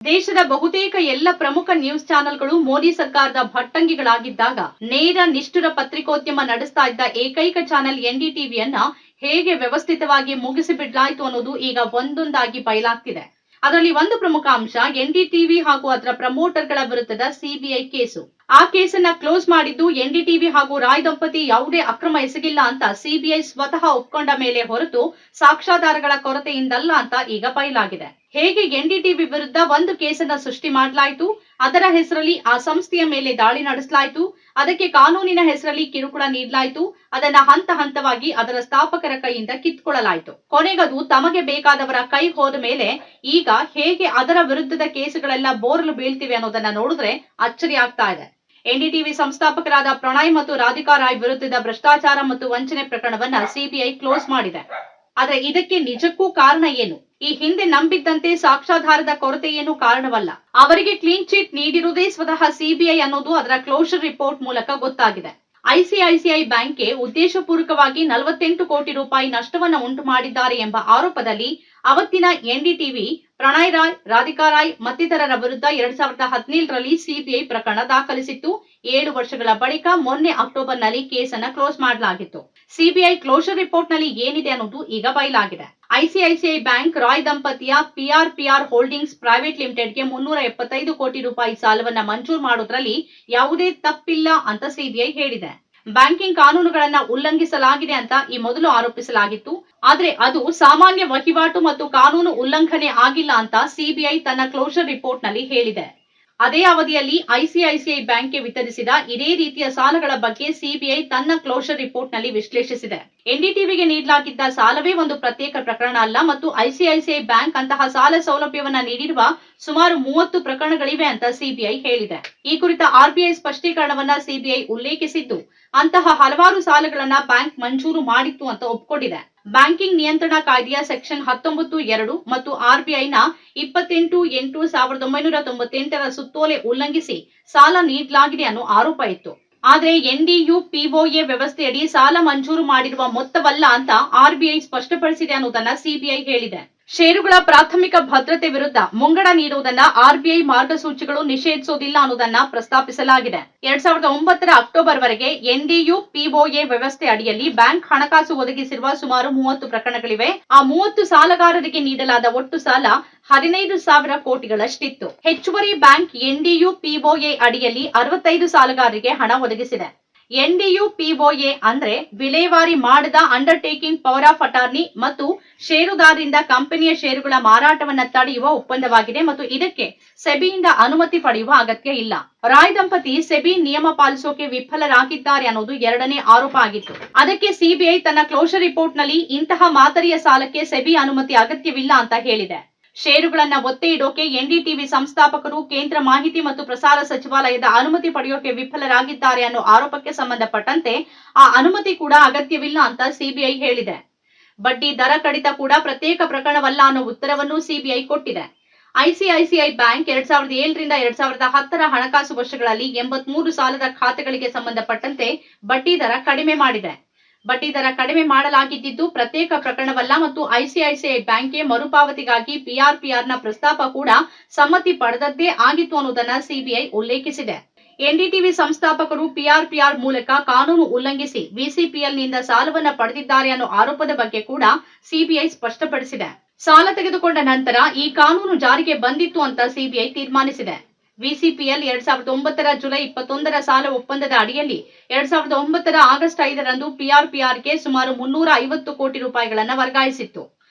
ದೇಶದ ಬಹುತೇಕ ಎಲ್ಲ ಪ್ರಮುಖ ನ್ಯೂಸ್ ಚಾನೆಲ್ಗಳು ಮೋದಿ ಸರ್ಕಾರದ ಭಟ್ಟಂಗಿಗಳಾಗಿದ್ದಾಗ ನೇರ ನಿಷ್ಠುರ ಪತ್ರಿಕೋದ್ಯಮ ನಡೆಸ್ತಾ ಇದ್ದ ಏಕೈಕ ಚಾನೆಲ್ ಎನ್ಡಿಟಿವಿಯನ್ನ ಹೇಗೆ ವ್ಯವಸ್ಥಿತವಾಗಿ ಮುಗಿಸಿಬಿಡಲಾಯಿತು ಅನ್ನೋದು ಈಗ ಒಂದೊಂದಾಗಿ ಬಯಲಾಗ್ತಿದೆ. ಅದರಲ್ಲಿ ಒಂದು ಪ್ರಮುಖ ಅಂಶ ಎನ್ಡಿಟಿವಿ ಹಾಗೂ ಅದರ ಪ್ರಮೋಟರ್ಗಳ ವಿರುದ್ಧದ ಸಿಬಿಐ ಕೇಸು. ಆ ಕೇಸನ್ನ ಕ್ಲೋಸ್ ಮಾಡಿದ್ದು ಎನ್ಡಿಟಿವಿ ಹಾಗೂ ರಾಯ್ ದಂಪತಿ ಯಾವುದೇ ಅಕ್ರಮ ಎಸಗಿಲ್ಲ ಅಂತ ಸಿಬಿಐ ಸ್ವತಃ ಒಪ್ಕೊಂಡ ಮೇಲೆ ಹೊರತು ಸಾಕ್ಷ್ಯಾಧಾರಗಳ ಕೊರತೆಯಿಂದಲ್ಲ ಅಂತ ಈಗ ಬಯಲಾಗಿದೆ. ಹೇಗೆ ಎನ್ಡಿಟಿವಿ ವಿರುದ್ಧ ಒಂದು ಕೇಸನ್ನ ಸೃಷ್ಟಿ ಮಾಡಲಾಯಿತು, ಅದರ ಹೆಸರಲ್ಲಿ ಆ ಸಂಸ್ಥೆಯ ಮೇಲೆ ದಾಳಿ ನಡೆಸಲಾಯಿತು, ಅದಕ್ಕೆ ಕಾನೂನಿನ ಹೆಸರಲ್ಲಿ ಕಿರುಕುಳ ನೀಡಲಾಯಿತು, ಅದನ್ನ ಹಂತ ಹಂತವಾಗಿ ಅದರ ಸ್ಥಾಪಕರ ಕೈಯಿಂದ ಕಿತ್ಕೊಳ್ಳಲಾಯಿತು. ಕೊನೆಗದು ತಮಗೆ ಬೇಕಾದವರ ಕೈ ಹೋದ ಮೇಲೆ ಈಗ ಹೇಗೆ ಅದರ ವಿರುದ್ಧದ ಕೇಸುಗಳೆಲ್ಲ ಬೋರಲು ಬೀಳ್ತಿವೆ ಅನ್ನೋದನ್ನ ನೋಡಿದ್ರೆ ಅಚ್ಚರಿ ಆಗ್ತಾ ಇದೆ. ಎನ್ಡಿಟಿವಿ ಸಂಸ್ಥಾಪಕರಾದ ಪ್ರಣಯ್ ಮತ್ತು ರಾಧಿಕಾ ರಾಯ್ ವಿರುದ್ಧದ ಭ್ರಷ್ಟಾಚಾರ ಮತ್ತು ವಂಚನೆ ಪ್ರಕರಣವನ್ನ ಸಿಬಿಐ ಕ್ಲೋಸ್ ಮಾಡಿದೆ. ಆದ್ರೆ ಇದಕ್ಕೆ ನಿಜಕ್ಕೂ ಕಾರಣ ಏನು? ಈ ಹಿಂದೆ ನಂಬಿದ್ದಂತೆ ಸಾಕ್ಷ್ಯಾಧಾರದ ಕೊರತೆ ಏನು ಕಾರಣವಲ್ಲ. ಅವರಿಗೆ ಕ್ಲೀನ್ ಚೀಟ್ ನೀಡಿರುವುದೇ ಸ್ವತಃ ಸಿಬಿಐ ಅನ್ನೋದು ಅದರ ಕ್ಲೋಷರ್ ರಿಪೋರ್ಟ್ ಮೂಲಕ ಗೊತ್ತಾಗಿದೆ. ಐಸಿಐಸಿಐ ಬ್ಯಾಂಕ್ಗೆ ಉದ್ದೇಶಪೂರ್ವಕವಾಗಿ 48 ಕೋಟಿ ರೂಪಾಯಿ ನಷ್ಟವನ್ನ ಉಂಟು ಮಾಡಿದ್ದಾರೆ ಎಂಬ ಆರೋಪದಲ್ಲಿ ಅವತ್ತಿನ ಎನ್ಡಿಟಿವಿ ಪ್ರಣಯ್ ರಾಯ್, ರಾಧಿಕಾ ರಾಯ್ ಮತ್ತಿತರರ ವಿರುದ್ಧ 2017ರಲ್ಲಿ ಸಿಬಿಐ ಪ್ರಕರಣ ದಾಖಲಿಸಿತ್ತು. 7 ವರ್ಷಗಳ ಬಳಿಕ ಮೊನ್ನೆ ಅಕ್ಟೋಬರ್ನಲ್ಲಿ ಕೇಸನ್ನ ಕ್ಲೋಸ್ ಮಾಡಲಾಗಿತ್ತು. ಸಿಬಿಐ ಕ್ಲೋಷರ್ ರಿಪೋರ್ಟ್ ನಲ್ಲಿ ಏನಿದೆ ಅನ್ನೋದು ಈಗ ಬಯಲಾಗಿದೆ. ಐಸಿಐಸಿಐ ಬ್ಯಾಂಕ್ ರಾಯ್ ದಂಪತಿಯ ಪಿಆರ್ ಹೋಲ್ಡಿಂಗ್ಸ್ ಪ್ರೈವೇಟ್ ಲಿಮಿಟೆಡ್ಗೆ 375 ಕೋಟಿ ರೂಪಾಯಿ ಸಾಲವನ್ನ ಮಂಜೂರು ಮಾಡೋದ್ರಲ್ಲಿ ಯಾವುದೇ ತಪ್ಪಿಲ್ಲ ಅಂತ ಸಿಬಿಐ ಹೇಳಿದೆ. ಬ್ಯಾಂಕಿಂಗ್ ಕಾನೂನುಗಳನ್ನ ಉಲ್ಲಂಘಿಸಲಾಗಿದೆ ಅಂತ ಈ ಮೊದಲು ಆರೋಪಿಸಲಾಗಿತ್ತು. ಆದ್ರೆ ಅದು ಸಾಮಾನ್ಯ ವಹಿವಾಟು ಮತ್ತು ಕಾನೂನು ಉಲ್ಲಂಘನೆ ಆಗಿಲ್ಲ ಅಂತ ಸಿಬಿಐ ತನ್ನ ಕ್ಲೋಷರ್ ರಿಪೋರ್ಟ್ ನಲ್ಲಿ ಹೇಳಿದೆ. ಅದೇ ಅವಧಿಯಲ್ಲಿ ಐಸಿಐಸಿಐ ಬ್ಯಾಂಕ್ಗೆ ವಿತರಿಸಿದ ಇದೇ ರೀತಿಯ ಸಾಲಗಳ ಬಗ್ಗೆ ಸಿಬಿಐ ತನ್ನ ಕ್ಲೋಷರ್ ರಿಪೋರ್ಟ್ ನಲ್ಲಿ ವಿಶ್ಲೇಷಿಸಿದೆ. ಎನ್ಡಿಟಿವಿಗೆ ನೀಡಲಾಗಿದ್ದ ಸಾಲವೇ ಒಂದು ಪ್ರತ್ಯೇಕ ಪ್ರಕರಣ ಅಲ್ಲ ಮತ್ತು ಐಸಿಐಸಿಐ ಬ್ಯಾಂಕ್ ಅಂತಹ ಸಾಲ ಸೌಲಭ್ಯವನ್ನ ನೀಡಿರುವ ಸುಮಾರು 30 ಪ್ರಕರಣಗಳಿವೆ ಅಂತ ಸಿಬಿಐ ಹೇಳಿದೆ. ಈ ಕುರಿತ ಆರ್ಬಿಐ ಸ್ಪಷ್ಟೀಕರಣವನ್ನ ಸಿಬಿಐ ಉಲ್ಲೇಖಿಸಿದ್ದು, ಅಂತಹ ಹಲವಾರು ಸಾಲಗಳನ್ನ ಬ್ಯಾಂಕ್ ಮಂಜೂರು ಮಾಡಿತ್ತು ಅಂತ ಒಪ್ಪಿಕೊಂಡಿದೆ. ಬ್ಯಾಂಕಿಂಗ್ ನಿಯಂತ್ರಣ ಕಾಯ್ದೆಯ ಸೆಕ್ಷನ್ 19(2) ಮತ್ತು ಆರ್ಬಿಐನ 28/8/1998ರ ಸುತ್ತೋಲೆ ಉಲ್ಲಂಘಿಸಿ ಸಾಲ ನೀಡಲಾಗಿದೆ ಅನ್ನೋ ಆರೋಪ ಇತ್ತು. ಆದ್ರೆ ಎನ್ಡಿಯುಪಿಒಎ ವ್ಯವಸ್ಥೆಯಡಿ ಸಾಲ ಮಂಜೂರು ಮಾಡಿರುವ ಮೊತ್ತವಲ್ಲ ಅಂತ ಆರ್ಬಿಐ ಸ್ಪಷ್ಟಪಡಿಸಿದೆ ಅನ್ನೋದನ್ನ ಸಿಬಿಐ ಹೇಳಿದೆ. ಷೇರುಗಳ ಪ್ರಾಥಮಿಕ ಭದ್ರತೆ ವಿರುದ್ಧ ಮುಂಗಡ ನೀಡುವುದನ್ನ ಆರ್ಬಿಐ ಮಾರ್ಗಸೂಚಿಗಳು ನಿಷೇಧಿಸೋದಿಲ್ಲ ಅನ್ನೋದನ್ನ ಪ್ರಸ್ತಾಪಿಸಲಾಗಿದೆ. 2009ರ ಅಕ್ಟೋಬರ್ ವರೆಗೆ ಎನ್ಡಿಯುಪಿಒಎ ವ್ಯವಸ್ಥೆ ಅಡಿಯಲ್ಲಿ ಬ್ಯಾಂಕ್ ಹಣಕಾಸು ಒದಗಿಸಿರುವ ಸುಮಾರು 30 ಪ್ರಕರಣಗಳಿವೆ. ಆ 30 ಸಾಲಗಾರರಿಗೆ ನೀಡಲಾದ ಒಟ್ಟು ಸಾಲ 15,000 ಕೋಟಿಗಳಷ್ಟಿತ್ತು. ಹೆಚ್ಚುವರಿ ಬ್ಯಾಂಕ್ ಎನ್ಡಿಯುಪಿಒಎ ಅಡಿಯಲ್ಲಿ 65 ಸಾಲಗಾರರಿಗೆ ಹಣ ಒದಗಿಸಿದೆ. ಎನ್ಡಿಯುಪಿಒಎ ಅಂದ್ರೆ ವಿಲೇವಾರಿ ಮಾಡದ ಅಂಡರ್ಟೇಕಿಂಗ್ ಪವರ್ ಆಫ್ ಅಟಾರ್ನಿ ಮತ್ತು ಷೇರುದಾರರಿಂದ ಕಂಪನಿಯ ಷೇರುಗಳ ಮಾರಾಟವನ್ನ ತಡೆಯುವ ಒಪ್ಪಂದವಾಗಿದೆ ಮತ್ತು ಇದಕ್ಕೆ ಸೆಬಿಯಿಂದ ಅನುಮತಿ ಪಡೆಯುವ ಅಗತ್ಯ ಇಲ್ಲ. ರಾಯ್ ದಂಪತಿ ಸೆಬಿ ನಿಯಮ ಪಾಲಿಸೋಕೆ ವಿಫಲರಾಗಿದ್ದಾರೆ ಅನ್ನೋದು ಎರಡನೇ ಆರೋಪ ಆಗಿತ್ತು. ಅದಕ್ಕೆ ಸಿಬಿಐ ತನ್ನ ಕ್ಲೋಷರ್ ರಿಪೋರ್ಟ್ ನಲ್ಲಿ ಇಂತಹ ಮಾದರಿಯ ಸಾಲಕ್ಕೆ ಸೆಬಿ ಅನುಮತಿ ಅಗತ್ಯವಿಲ್ಲ ಅಂತ ಹೇಳಿದೆ. ಷೇರುಗಳನ್ನ ಒತ್ತೆ ಇಡೋಕೆ ಎನ್ಡಿಟಿವಿ ಸಂಸ್ಥಾಪಕರು ಕೇಂದ್ರ ಮಾಹಿತಿ ಮತ್ತು ಪ್ರಸಾರ ಸಚಿವಾಲಯದ ಅನುಮತಿ ಪಡೆಯೋಕೆ ವಿಫಲರಾಗಿದ್ದಾರೆ ಅನ್ನೋ ಆರೋಪಕ್ಕೆ ಸಂಬಂಧಪಟ್ಟಂತೆ ಆ ಅನುಮತಿ ಕೂಡ ಅಗತ್ಯವಿಲ್ಲ ಅಂತ ಸಿಬಿಐ ಹೇಳಿದೆ. ಬಡ್ಡಿ ದರ ಕಡಿತ ಕೂಡ ಪ್ರತ್ಯೇಕ ಪ್ರಕರಣವಲ್ಲ ಅನ್ನೋ ಉತ್ತರವನ್ನು ಸಿಬಿಐ ಕೊಟ್ಟಿದೆ. ಐಸಿಐಸಿಐ ಬ್ಯಾಂಕ್ 2007ರಿಂದ 2010ರ ಹಣಕಾಸು ವರ್ಷಗಳಲ್ಲಿ 83 ಸಾಲದ ಖಾತೆಗಳಿಗೆ ಸಂಬಂಧಪಟ್ಟಂತೆ ಬಡ್ಡಿ ದರ ಕಡಿಮೆ ಮಾಡಿದೆ. ಬಡ್ಡಿ ದರ ಕಡಿಮೆ ಮಾಡಲಾಗಿದ್ದು ಪ್ರತ್ಯೇಕ ಪ್ರಕರಣವಲ್ಲ ಮತ್ತು ಐಸಿಐಸಿಐ ಬ್ಯಾಂಕ್ಗೆ ಮರುಪಾವತಿಗಾಗಿ ಪಿಆರ್ನ ಪ್ರಸ್ತಾಪ ಕೂಡ ಸಮ್ಮತಿ ಪಡೆದದ್ದೇ ಆಗಿತ್ತು ಅನ್ನೋದನ್ನ ಸಿಬಿಐ ಉಲ್ಲೇಖಿಸಿದೆ. ಎನ್ಡಿಟಿವಿ ಸಂಸ್ಥಾಪಕರು ಪಿಆರ್ ಮೂಲಕ ಕಾನೂನು ಉಲ್ಲಂಘಿಸಿ ವಿಸಿಪಿಎಲ್ನಿಂದ ಸಾಲವನ್ನ ಪಡೆದಿದ್ದಾರೆ ಅನ್ನೋ ಆರೋಪದ ಬಗ್ಗೆ ಕೂಡ ಸಿಬಿಐ ಸ್ಪಷ್ಟಪಡಿಸಿದೆ. ಸಾಲ ತೆಗೆದುಕೊಂಡ ನಂತರ ಈ ಕಾನೂನು ಜಾರಿಗೆ ಬಂದಿತ್ತು ಅಂತ ಸಿಬಿಐ ತೀರ್ಮಾನಿಸಿದೆ. ವಿಸಿಪಿಎಲ್ 2009ರ ಜುಲೈ 21ರ ಸಾಲ ಒಪ್ಪಂದದ ಅಡಿಯಲ್ಲಿ 2009ರ ಆಗಸ್ಟ್ 5ರಂದು ಪಿಆರ್ಗೆ ಸುಮಾರು 350 ಕೋಟಿ ರೂಪಾಯಿಗಳನ್ನ ವರ್ಗಾಯಿಸಿತ್ತು.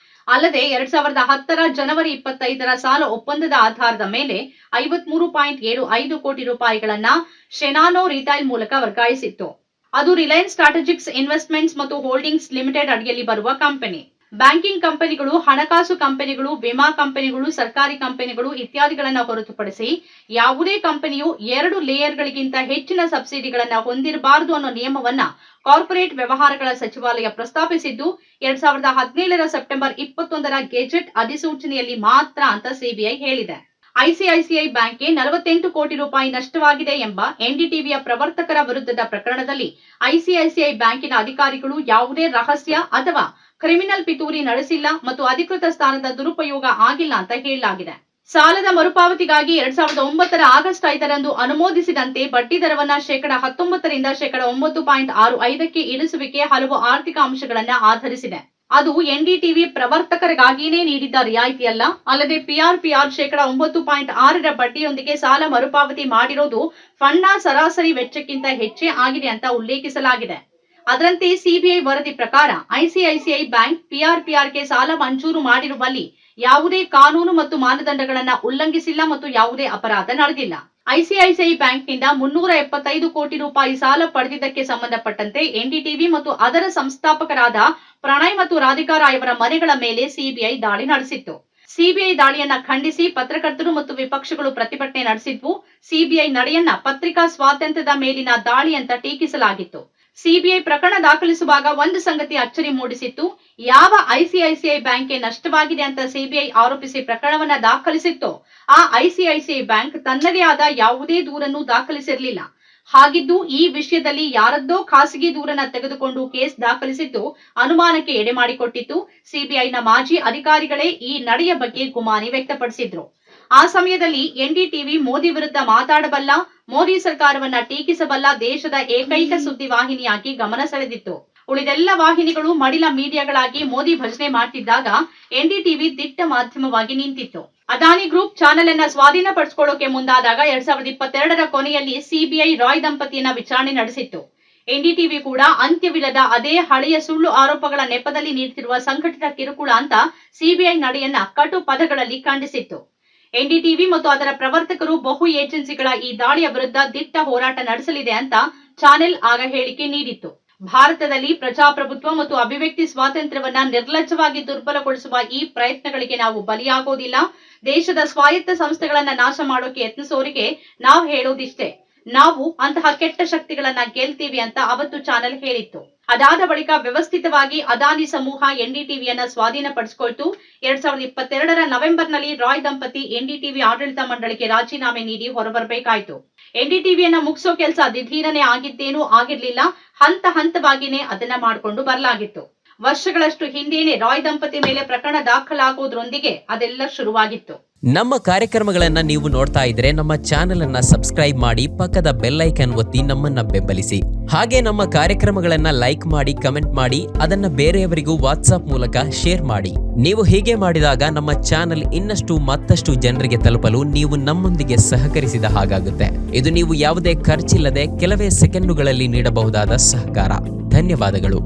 ಅಲ್ಲದೆ 2010ರ ಜನವರಿ 25ರ ಸಾಲ ಒಪ್ಪಂದದ ಆಧಾರದ ಮೇಲೆ 53.75 ಕೋಟಿ ರೂಪಾಯಿಗಳನ್ನ ಶೆನಾನೋ ರಿಟೈಲ್ ಮೂಲಕ ವರ್ಗಾಯಿಸಿತ್ತು. ಅದು ರಿಲಯನ್ಸ್ ಸ್ಟ್ರಾಟಜಿಕ್ಸ್ ಇನ್ವೆಸ್ಟ್ಮೆಂಟ್ಸ್ ಮತ್ತು ಹೋಲ್ಡಿಂಗ್ಸ್ ಲಿಮಿಟೆಡ್ ಅಡಿಯಲ್ಲಿ ಬರುವ ಕಂಪನಿ. ಬ್ಯಾಂಕಿಂಗ್ ಕಂಪನಿಗಳು, ಹಣಕಾಸು ಕಂಪನಿಗಳು, ವಿಮಾ ಕಂಪನಿಗಳು, ಸರ್ಕಾರಿ ಕಂಪನಿಗಳು ಇತ್ಯಾದಿಗಳನ್ನ ಹೊರತುಪಡಿಸಿ ಯಾವುದೇ ಕಂಪನಿಯು 2 ಲೇಯರ್ಗಳಿಗಿಂತ ಹೆಚ್ಚಿನ ಸಬ್ಸಿಡಿಗಳನ್ನ ಹೊಂದಿರಬಾರದು ಅನ್ನೋ ನಿಯಮವನ್ನ ಕಾರ್ಪೊರೇಟ್ ವ್ಯವಹಾರಗಳ ಸಚಿವಾಲಯ ಪ್ರಸ್ತಾಪಿಸಿದ್ದು 2017ರ ಸೆಪ್ಟೆಂಬರ್ 21ರ ಗೆಜೆಟ್ ಅಧಿಸೂಚನೆಯಲ್ಲಿ ಮಾತ್ರ ಅಂತ ಸಿಬಿಐ ಹೇಳಿದೆ. ಐಸಿಐಸಿಐ ಬ್ಯಾಂಕ್ಗೆ 48 ಕೋಟಿ ರೂಪಾಯಿ ನಷ್ಟವಾಗಿದೆ ಎಂಬ ಎನ್ಡಿಟಿವಿಯ ಪ್ರವರ್ತಕರ ವಿರುದ್ಧದ ಪ್ರಕರಣದಲ್ಲಿ ಐಸಿಐಸಿಐ ಬ್ಯಾಂಕಿನ ಅಧಿಕಾರಿಗಳು ಯಾವುದೇ ರಹಸ್ಯ ಅಥವಾ ಕ್ರಿಮಿನಲ್ ಪಿತೂರಿ ನಡೆಸಿಲ್ಲ ಮತ್ತು ಅಧಿಕೃತ ಸ್ಥಾನದ ದುರುಪಯೋಗ ಆಗಿಲ್ಲ ಅಂತ ಹೇಳಲಾಗಿದೆ. ಸಾಲದ ಮರುಪಾವತಿಗಾಗಿ 2009 ಆಗಸ್ಟ್ 5ರಂದು ಅನುಮೋದಿಸಿದಂತೆ ಬಡ್ಡಿ ದರವನ್ನ ಶೇಕಡ 19ರಿಂದ ಶೇಕಡ 9.65ಕ್ಕೆ ಇಳಿಸುವಿಕೆ ಹಲವು ಆರ್ಥಿಕ ಅಂಶಗಳನ್ನ ಆಧರಿಸಿದೆ. ಅದು ಎನ್ಡಿಟಿವಿ ಪ್ರವರ್ತಕರಿಗಾಗಿಯೇ ನೀಡಿದ್ದ ರಿಯಾಯಿತಿಯಲ್ಲ. ಅಲ್ಲದೆ ಪಿಆರ್ಪಿಆರ್ ಶೇಕಡ 9.6ರ ಬಡ್ಡಿಯೊಂದಿಗೆ ಸಾಲ ಮರುಪಾವತಿ ಮಾಡಿರೋದು ಫಂಡ್ನ ಸರಾಸರಿ ವೆಚ್ಚಕ್ಕಿಂತ ಹೆಚ್ಚೇ ಆಗಿದೆ ಅಂತ ಉಲ್ಲೇಖಿಸಲಾಗಿದೆ. ಅದರಂತೆ ಸಿಬಿಐ ವರದಿ ಪ್ರಕಾರ ಐಸಿಐಸಿಐ ಬ್ಯಾಂಕ್ ಪಿಆರ್ಪಿಆರ್ಗೆ ಸಾಲ ಮಂಜೂರು ಮಾಡಿರುವಲ್ಲಿ ಯಾವುದೇ ಕಾನೂನು ಮತ್ತು ಮಾನದಂಡಗಳನ್ನ ಉಲ್ಲಂಘಿಸಿಲ್ಲ ಮತ್ತು ಯಾವುದೇ ಅಪರಾಧ ನಡೆದಿಲ್ಲ. ಐಸಿಐಸಿಐ ಬ್ಯಾಂಕ್ನಿಂದ 375 ಕೋಟಿ ರೂಪಾಯಿ ಸಾಲ ಪಡೆದಿದ್ದಕ್ಕೆ ಸಂಬಂಧಪಟ್ಟಂತೆ ಎನ್ಡಿಟಿವಿ ಮತ್ತು ಅದರ ಸಂಸ್ಥಾಪಕರಾದ ಪ್ರಣಯ್ ಮತ್ತು ರಾಧಿಕಾ ರಾಯ್ ಅವರ ಮನೆಗಳ ಮೇಲೆ ಸಿಬಿಐ ದಾಳಿ ನಡೆಸಿತ್ತು. ಸಿಬಿಐ ದಾಳಿಯನ್ನ ಖಂಡಿಸಿ ಪತ್ರಕರ್ತರು ಮತ್ತು ವಿಪಕ್ಷಗಳು ಪ್ರತಿಭಟನೆ ನಡೆಸಿದ್ವು. ಸಿಬಿಐ ನಡೆಯನ್ನ ಪತ್ರಿಕಾ ಸ್ವಾತಂತ್ರ್ಯದ ಮೇಲಿನ ದಾಳಿ ಅಂತ ಟೀಕಿಸಲಾಗಿತ್ತು. ಸಿಬಿಐ ಪ್ರಕರಣ ದಾಖಲಿಸುವಾಗ ಒಂದು ಸಂಗತಿ ಅಚ್ಚರಿ ಮೂಡಿಸಿತ್ತು. ಯಾವ ಐಸಿಐಸಿಐ ಬ್ಯಾಂಕ್ಗೆ ನಷ್ಟವಾಗಿದೆ ಅಂತ ಸಿಬಿಐ ಆರೋಪಿಸಿ ಪ್ರಕರಣವನ್ನ ದಾಖಲಿಸಿತ್ತೋ ಆ ಐಸಿಐಸಿಐ ಬ್ಯಾಂಕ್ ತನ್ನದೇ ಆದ ಯಾವುದೇ ದೂರನ್ನು ದಾಖಲಿಸಿರಲಿಲ್ಲ. ಹಾಗಿದ್ದು ಈ ವಿಷಯದಲ್ಲಿ ಯಾರದ್ದೋ ಖಾಸಗಿ ದೂರನ್ನ ತೆಗೆದುಕೊಂಡು ಕೇಸ್ ದಾಖಲಿಸಿದ್ದು ಅನುಮಾನಕ್ಕೆ ಎಡೆ ಮಾಡಿಕೊಟ್ಟಿತ್ತು. ಸಿಬಿಐನ ಮಾಜಿ ಅಧಿಕಾರಿಗಳೇ ಈ ನಡೆಯ ಬಗ್ಗೆ ಗುಮಾನಿ ವ್ಯಕ್ತಪಡಿಸಿದ್ರು. ಆ ಸಮಯದಲ್ಲಿ ಎನ್ಡಿಟಿವಿ ಮೋದಿ ವಿರುದ್ಧ ಮಾತಾಡಬಲ್ಲ, ಮೋದಿ ಸರ್ಕಾರವನ್ನ ಟೀಕಿಸಬಲ್ಲ ದೇಶದ ಏಕೈಕ ಸುದ್ದಿ ವಾಹಿನಿಯಾಗಿ ಗಮನ ಸೆಳೆದಿತ್ತು. ಉಳಿದೆಲ್ಲ ವಾಹಿನಿಗಳು ಮಡಿಲ ಮೀಡಿಯಾಗಳಾಗಿ ಮೋದಿ ಭಜನೆ ಮಾಡ್ತಿದ್ದಾಗ ಎನ್ಡಿಟಿವಿ ದಿಟ್ಟ ಮಾಧ್ಯಮವಾಗಿ ನಿಂತಿತ್ತು. ಅದಾನಿ ಗ್ರೂಪ್ ಚಾನೆಲ್ ಅನ್ನ ಸ್ವಾಧೀನಪಡಿಸಿಕೊಳ್ಳೋಕೆ ಮುಂದಾದಾಗ 2022ರ ಕೊನೆಯಲ್ಲಿ ಸಿಬಿಐ ರಾಯ್ ದಂಪತಿಯನ್ನ ವಿಚಾರಣೆ ನಡೆಸಿತ್ತು. ಎನ್ಡಿಟಿವಿ ಕೂಡ ಅಂತ್ಯವಿಲ್ಲದ ಅದೇ ಹಳೆಯ ಸುಳ್ಳು ಆರೋಪಗಳ ನೆಪದಲ್ಲಿ ನೀಡುತ್ತಿರುವ ಸಂಘಟಿತ ಕಿರುಕುಳ ಅಂತ ಸಿಬಿಐ ನಡೆಯನ್ನ ಕಟು ಪದಗಳಲ್ಲಿ ಖಂಡಿಸಿತ್ತು. ಎನ್ಡಿಟಿವಿ ಮತ್ತು ಅದರ ಪ್ರವರ್ತಕರು ಬಹು ಏಜೆನ್ಸಿಗಳ ಈ ದಾಳಿಯ ವಿರುದ್ಧ ದಿಟ್ಟ ಹೋರಾಟ ನಡೆಸಲಿದೆ ಅಂತ ಚಾನೆಲ್ ಆಗ ಹೇಳಿಕೆ ನೀಡಿತ್ತು. ಭಾರತದಲ್ಲಿ ಪ್ರಜಾಪ್ರಭುತ್ವ ಮತ್ತು ಅಭಿವ್ಯಕ್ತಿ ಸ್ವಾತಂತ್ರ್ಯವನ್ನ ನಿರ್ಲಜ್ಜವಾಗಿ ದುರ್ಬಲಗೊಳಿಸುವ ಈ ಪ್ರಯತ್ನಗಳಿಗೆ ನಾವು ಬಲಿಯಾಗೋದಿಲ್ಲ. ದೇಶದ ಸ್ವಾಯತ್ತ ಸಂಸ್ಥೆಗಳನ್ನ ನಾಶ ಮಾಡೋಕೆ ಯತ್ನಿಸೋರಿಗೆ ನಾವು ಹೇಳೋದಿಷ್ಟೇ, ನಾವು ಅಂತಹ ಕೆಟ್ಟ ಶಕ್ತಿಗಳನ್ನ ಗೆಲ್ತೀವಿ ಅಂತ ಅವತ್ತು ಚಾನೆಲ್ ಹೇಳಿತ್ತು. ಅದಾದ ಬಳಿಕ ವ್ಯವಸ್ಥಿತವಾಗಿ ಅದಾನಿ ಸಮೂಹ ಎನ್ಡಿಟಿವಿಯನ್ನ ಸ್ವಾಧೀನಪಡಿಸಿಕೊಳ್ತು. 2022ರ ನವೆಂಬರ್ನಲ್ಲಿ ರಾಯ್ ದಂಪತಿ ಎನ್ಡಿಟಿವಿ ಆಡಳಿತ ಮಂಡಳಿಗೆ ರಾಜೀನಾಮೆ ನೀಡಿ ಹೊರಬರಬೇಕಾಯಿತು. ಎನ್ಡಿಟಿವಿಯನ್ನ ಮುಗಿಸೋ ಕೆಲಸ ದಿಢೀರನೆ ಆಗಿದ್ದೇನೂ ಆಗಿರ್ಲಿಲ್ಲ. ಹಂತ ಹಂತವಾಗಿನೇ ಅದನ್ನ ಮಾಡಿಕೊಂಡು ಬರಲಾಗಿತ್ತು. ವರ್ಷಗಳಷ್ಟು ಹಿಂದೇನೆ ರಾಯ್ ದಂಪತಿ ಮೇಲೆ ಪ್ರಕರಣ ದಾಖಲಾಗುವುದರೊಂದಿಗೆ ಅದೆಲ್ಲ ಶುರುವಾಗಿತ್ತು. ನಮ್ಮ ಕಾರ್ಯಕ್ರಮಗಳನ್ನ ನೀವು ನೋಡ್ತಾ ಇದ್ರೆ ನಮ್ಮ ಚಾನೆಲ್ ಅನ್ನ ಸಬ್ಸ್ಕ್ರೈಬ್ ಮಾಡಿ, ಪಕ್ಕದ ಬೆಲ್ ಐಕಾನ್ ಒತ್ತಿ ನಮ್ಮನ್ನ ಬೆಂಬಲಿಸಿ. ಹಾಗೆ ನಮ್ಮ ಕಾರ್ಯಕ್ರಮಗಳನ್ನ ಲೈಕ್ ಮಾಡಿ, ಕಮೆಂಟ್ ಮಾಡಿ, ಅದನ್ನ ಬೇರೆಯವರಿಗೂ ವಾಟ್ಸ್ಆಪ್ ಮೂಲಕ ಶೇರ್ ಮಾಡಿ. ನೀವು ಹೀಗೆ ಮಾಡಿದಾಗ ನಮ್ಮ ಚಾನೆಲ್ ಇನ್ನಷ್ಟು ಮತ್ತಷ್ಟು ಜನರಿಗೆ ತಲುಪಲು ನೀವು ನಮ್ಮೊಂದಿಗೆ ಸಹಕರಿಸಿದ ಹಾಗಾಗುತ್ತೆ. ಇದು ನೀವು ಯಾವುದೇ ಖರ್ಚಿಲ್ಲದೆ ಕೆಲವೇ ಸೆಕೆಂಡುಗಳಲ್ಲಿ ನೀಡಬಹುದಾದ ಸಹಕಾರ. ಧನ್ಯವಾದಗಳು.